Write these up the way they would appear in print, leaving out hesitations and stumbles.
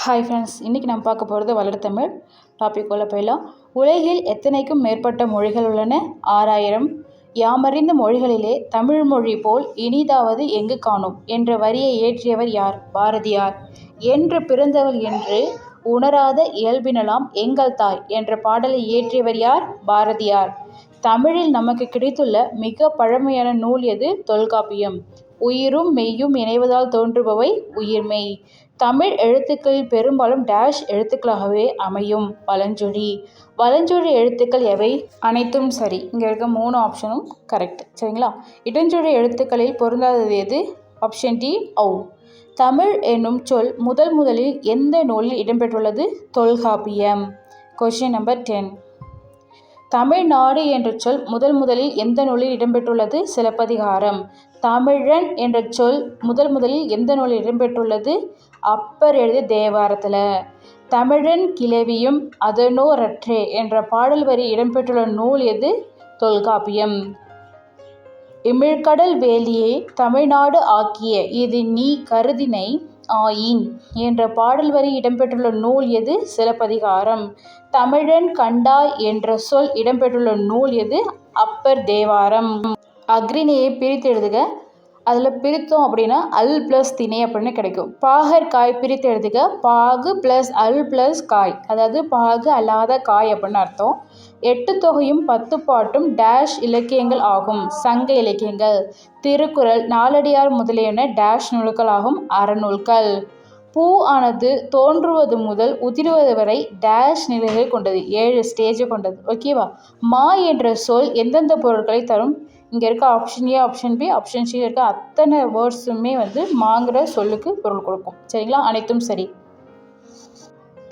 Hi friends, இன்றைக்கி நம்ம பார்க்க போகிறது வளர்த்தமிழ் டாபிக் உள்ள போயிடலாம். உலகில் எத்தனைக்கும் மேற்பட்ட மொழிகள் உள்ளன? 6000. யாமறிந்த மொழிகளிலே தமிழ் மொழி போல் இனிதாவது எங்கு காணோம் என்ற வரியை இயற்றியவர் யார்? பாரதியார். என்று பிறந்தவள் என்று உணராத இயல்பினலாம் எங்கள் தாய் என்ற பாடலை இயற்றியவர் யார்? பாரதியார். தமிழில் நமக்கு கிடைத்துள்ள மிக பழமையான நூல் எது? தொல்காப்பியம். உயிரும் மெய்யும் இணைவதால் தோன்றுபவை உயிர்மெய். தமிழ் எழுத்துக்களில் பெரும்பாலும் டேஷ் எழுத்துக்களாகவே அமையும். வலஞ்சுழி. வலஞ்சுழி எழுத்துக்கள் எவை? அனைத்தும் சரி. இங்கே இருக்க 3 ஆப்ஷனும் கரெக்ட். சரிங்களா? இடஞ்சுழி எழுத்துக்களில் பொருந்தாதது எது? ஆப்ஷன் டி ஔ. தமிழ் என்னும் சொல் முதலில் எந்த நூலில் இடம்பெற்றுள்ளது? தொல்காப்பியம். Question number 10. தமிழ்நாடு என்ற சொல் முதலில் எந்த நூலில் இடம்பெற்றுள்ளது? சிலப்பதிகாரம். தமிழன் என்ற சொல் முதலில் எந்த நூலில் இடம்பெற்றுள்ளது? அப்பர் எழுதிய தேவாரத்தில். தமிழன் கிளவியும் அதனோரற்றே என்ற பாடல் வரி இடம்பெற்றுள்ள நூல் எது? தொல்காப்பியம். இமிழ்கடல் வேலியே தமிழ்நாடு ஆக்கிய இது நீ கருதினை ஆயின் என்ற பாடல் வரி இடம்பெற்றுள்ள நூல் எது? சிலப்பதிகாரம். தமிழன் கண்டாய் என்ற சொல் இடம்பெற்றுள்ள நூல் எது? அப்பர் தேவாரம். அக்ரிணையை பிரித்து எழுதுக. அதில் பிரித்தோம் அப்படின்னா அல் ப்ளஸ் திணை அப்படின்னு கிடைக்கும். பாகற்காய் பிரித்து எழுதுக. பாகு ப்ளஸ் அல் ப்ளஸ் காய், அதாவது பாகு அல்லாத காய் அப்படின்னு அர்த்தம். 8 தொகையும் 10 பாட்டும் டேஷ் இலக்கியங்கள் ஆகும். சங்க இலக்கியங்கள். திருக்குறள், நாலடியார் முதலியன டேஷ் நூல்கள் ஆகும். அறநூல்கள். பூ ஆனது தோன்றுவது முதல் உதிர்வது வரை டேஷ் நிலைகளை கொண்டது. 7 ஸ்டேஜை கொண்டது. ஓகேவா? மா என்ற சொல் எந்தெந்த பொருட்களை தரும்? இங்கே இருக்க option A, option B, option C இருக்க அத்தனை வேர்ட்ஸுமே மாங்கிற சொல்லுக்கு பொருள் கொடுக்கும். சரிங்களா? அனைத்தும் சரி.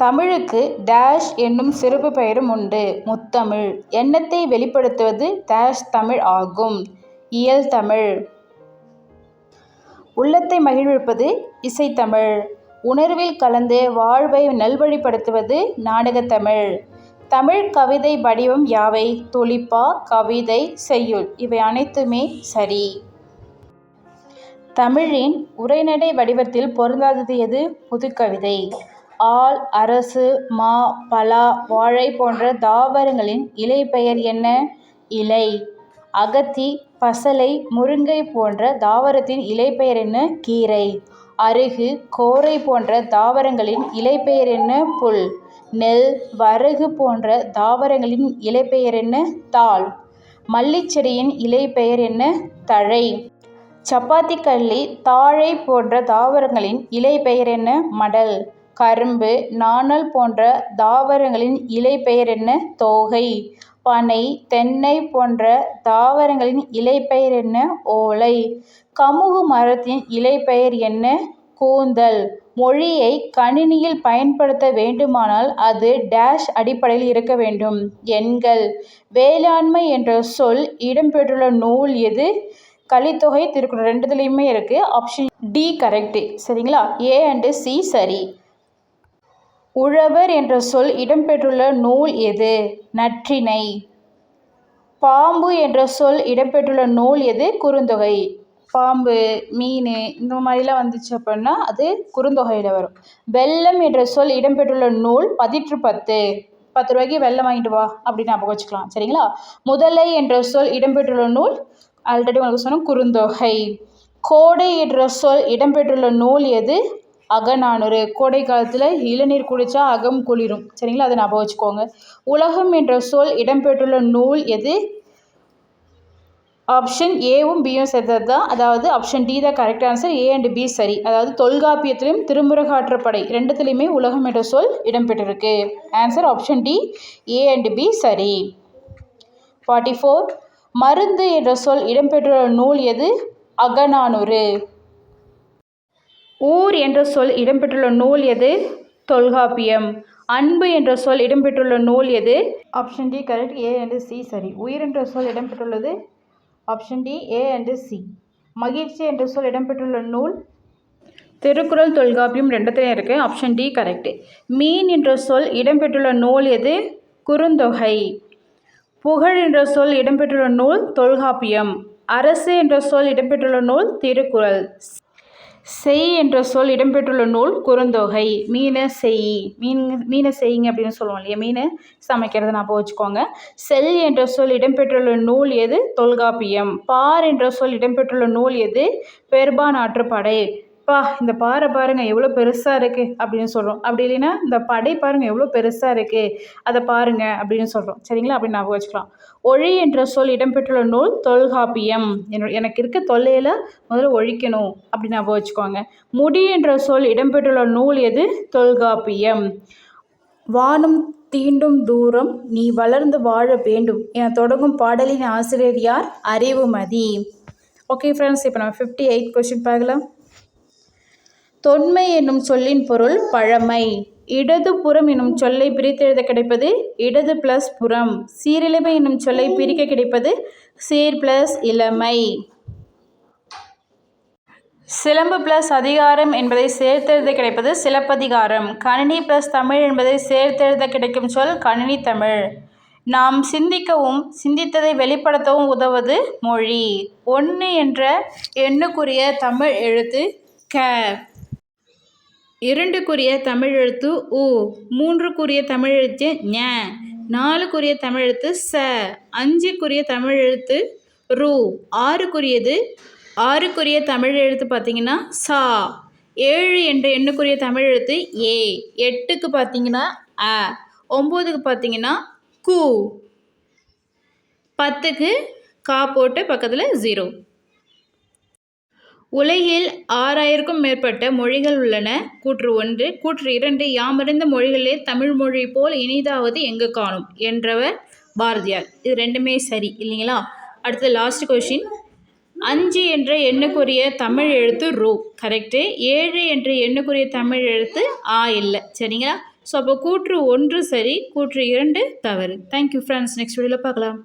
தமிழுக்கு டேஷ் என்னும் சிறப்பு பெயரும் உண்டு. முத்தமிழ். எண்ணத்தை வெளிப்படுத்துவது டேஷ் தமிழ் ஆகும். இயல் தமிழ். உள்ளத்தை மகிழ்விப்பது இசைத்தமிழ். உணர்வில் கலந்து வாழ்வை நல்வழிப்படுத்துவது நாடகத்தமிழ். தமிழ் கவிதை வடிவம் யாவை? துளிப்பா, கவிதை, செய்யுள். இவை அனைத்துமே சரி. தமிழின் உரைநடை வடிவத்தில் பொருந்தாதது எது? புதுக்கவிதை. ஆல், அரசு, மா, பலா, வாழை போன்ற தாவரங்களின் இலை பெயர் என்ன? இலை. அகத்தி, பசலை, முருங்கை போன்ற தாவரத்தின் இலை பெயர் என்ன? கீரை. அருகு, கோரை போன்ற தாவரங்களின் இலை பெயர் என்ன? புல். நெல், வரகு போன்ற தாவரங்களின் இலை பெயர் என்ன? தாள். மல்லிச்செடியின் இலை பெயர் என்ன? தழை. சப்பாத்தி கள்ளி, தாழை போன்ற தாவரங்களின் இலை பெயர் என்ன? மடல். கரும்பு, நாணல் போன்ற தாவரங்களின் இலை பெயர் என்ன? தோகை. பனை, தென்னை போன்ற தாவரங்களின் இலை பெயர் என்ன? ஓலை. கமுகு மரத்தின் இலை பெயர் என்ன? கூந்தல். மொழியை கணினியில் பயன்படுத்த வேண்டுமானால் அது டேஷ் அடிப்படையில் இருக்க வேண்டும். எண்கள். வேளாண்மை என்ற சொல் இடம்பெற்றுள்ள நூல் எது? கலித்தொகை, திருக்குறள். 2துலேயுமே இருக்குது. Option D correct. சரிங்களா? ஏ அண்டு சி சரி. உழவர் என்ற சொல் இடம்பெற்றுள்ள நூல் எது? நற்றிணை. பாம்பு என்ற சொல் இடம்பெற்றுள்ள நூல் எது? குறுந்தொகை. பாம்பு, மீன் இந்த மாதிரிலாம் வந்துச்சு அப்படின்னா அது குறுந்தொகையில் வரும். வெல்லம் என்ற சொல் இடம்பெற்றுள்ள நூல் பதிற்று 10. 10 ரூபாய்க்கு வெல்லம் வாங்கிட்டு வா அப்படின்னு ஞாபகம் வச்சுக்கலாம். சரிங்களா? முதலை என்ற சொல் இடம்பெற்றுள்ள நூல் ஆல்ரெடி உங்களுக்கு சொன்ன குறுந்தொகை. கோடை என்ற சொல் இடம்பெற்றுள்ள நூல் எது? அகநானூறு. கோடை காலத்தில் இளநீர் குடித்தா அகம் குளிரும். சரிங்களா? அதை ஞாபகம் வச்சுக்கோங்க. உலகம் என்ற சொல் இடம்பெற்றுள்ள நூல் எது? ஆப்ஷன் ஏவும் பியும் சேர்ந்தது தான். அதாவது ஆப்ஷன் டி தான் correct answer. A and B சரி. அதாவது தொல்காப்பியத்திலும் திருமுருகாற்றுப்படை 2துலேயுமே உலகம் என்ற சொல் இடம்பெற்றிருக்கு. Answer option D, A and B சரி. 44. மருந்து என்ற சொல் இடம்பெற்றுள்ள நூல் எது? அகநானூறு. ஊர் என்ற சொல் இடம்பெற்றுள்ள நூல் எது? தொல்காப்பியம். அன்பு என்ற சொல் இடம்பெற்றுள்ள நூல் எது? Option D correct. A and C சரி. உயிர் என்ற சொல் இடம்பெற்றுள்ளது option D, A and C. மகிழ்ச்சி என்ற சொல் இடம்பெற்றுள்ள நூல் திருக்குறள், தொல்காப்பியம் 2துலேயும் இருக்குது. Option D correct. மீன் என்ற சொல் இடம்பெற்றுள்ள நூல் எது? குறுந்தொகை. புகழ் என்ற சொல் இடம்பெற்றுள்ள நூல் தொல்காப்பியம். அரசு என்ற சொல் இடம்பெற்றுள்ள நூல் திருக்குறள். செய் என்ற சொல் இடம்பெற்றுள்ள நூல் குறுந்தொகை. மீனை செய், மீனை செய்யுங்க அப்படின்னு சொல்லுவோம் இல்லையா, மீனை சமைக்கிறத ஞாபகம் வச்சுக்கோங்க. செல் என்ற சொல் இடம்பெற்றுள்ள நூல் எது? தொல்காப்பியம். பார் என்ற சொல் இடம்பெற்றுள்ள நூல் எது? பெரும்பானாற்றுப்படை. இந்த பாறை பாருங்க எவ்வளோ பெருசாக இருக்குது அப்படின்னு சொல்கிறோம். அப்படி இல்லைன்னா இந்த படை பாருங்கள் எவ்வளோ பெருசாக இருக்குது, அதை பாருங்க அப்படின்னு சொல்கிறோம். சரிங்களா? அப்படின்னு ஞாபகம் வச்சுக்கலாம். ஒழி என்ற சொல் இடம்பெற்றுள்ள நூல் தொல்காப்பியம். எனக்கு இருக்க தொல்லையில் முதல்ல ஒழிக்கணும் அப்படின்னு ஞாபகம் வச்சுக்கோங்க. முடி என்ற சொல் இடம்பெற்றுள்ள நூல் எது? தொல்காப்பியம். வானும் தீண்டும் தூரம் நீ வளர்ந்து வாழ வேண்டும் என தொடங்கும் பாடலின் ஆசிரியர் யார்? அறிவுமதி. ஓகே ஃப்ரெண்ட்ஸ், இப்போ நம்ம 58 கொஸ்டின் பார்க்கலாம். தொன்மை என்னும் சொல்லின் பொருள் பழமை. இடது புறம் என்னும் சொல்லை பிரித்தெழுத கிடைப்பது இடது பிளஸ் புறம். சீரிழமை என்னும் சொல்லை பிரிக்க கிடைப்பது சீர் பிளஸ் இளமை. சிலம்பு பிளஸ் அதிகாரம் என்பதை சேர்த்தெழுத கிடைப்பது சிலப்பதிகாரம். கணினி பிளஸ் தமிழ் என்பதை சேர்த்தெழுத கிடைக்கும் சொல் கணினி தமிழ். நாம் சிந்திக்கவும் சிந்தித்ததை வெளிப்படுத்தவும் உதவுவது மொழி. 1 என்ற எண்ணுக்குரிய தமிழ் எழுத்து க, 2க்குரிய தமிழ் எழுத்து உ, 3க்குரிய தமிழ் எழுத்து ஞ, 4க்குரிய தமிழ் எழுத்து ச, 5க்குரிய தமிழ் எழுத்து ரு, 6க்குரிய தமிழ் எழுத்து பார்த்தீங்கன்னா சா, 7 என்ற எண்ணுக்குரிய தமிழ் எழுத்து ஏ, 8க்கு பார்த்தீங்கன்னா அ, 9க்கு பார்த்தீங்கன்னா கு, 10க்கு கா போட்டு பக்கத்தில் 0. உலகில் 6000க்கும் மேற்பட்ட மொழிகள் உள்ளன. கூற்று 1. கூற்று 2. யாமறிந்த மொழிகளிலே தமிழ் மொழி போல் இனிதாவது எங்கு காணும் என்றவர் பாரதியார். இது ரெண்டுமே சரி இல்லைங்களா? அடுத்து லாஸ்ட் கொஷின். 5 என்ற எண்ணுக்குரிய தமிழ் எழுத்து ரு கரெக்டு. 7 என்ற எண்ணுக்குரிய தமிழ் எழுத்து ஆ இல்லை. சரிங்களா? ஸோ அப்போ கூற்று 1 சரி, கூற்று 2 தவறு. Thank you friends. நெக்ஸ்ட் வீடியோவில் பார்க்கலாம்.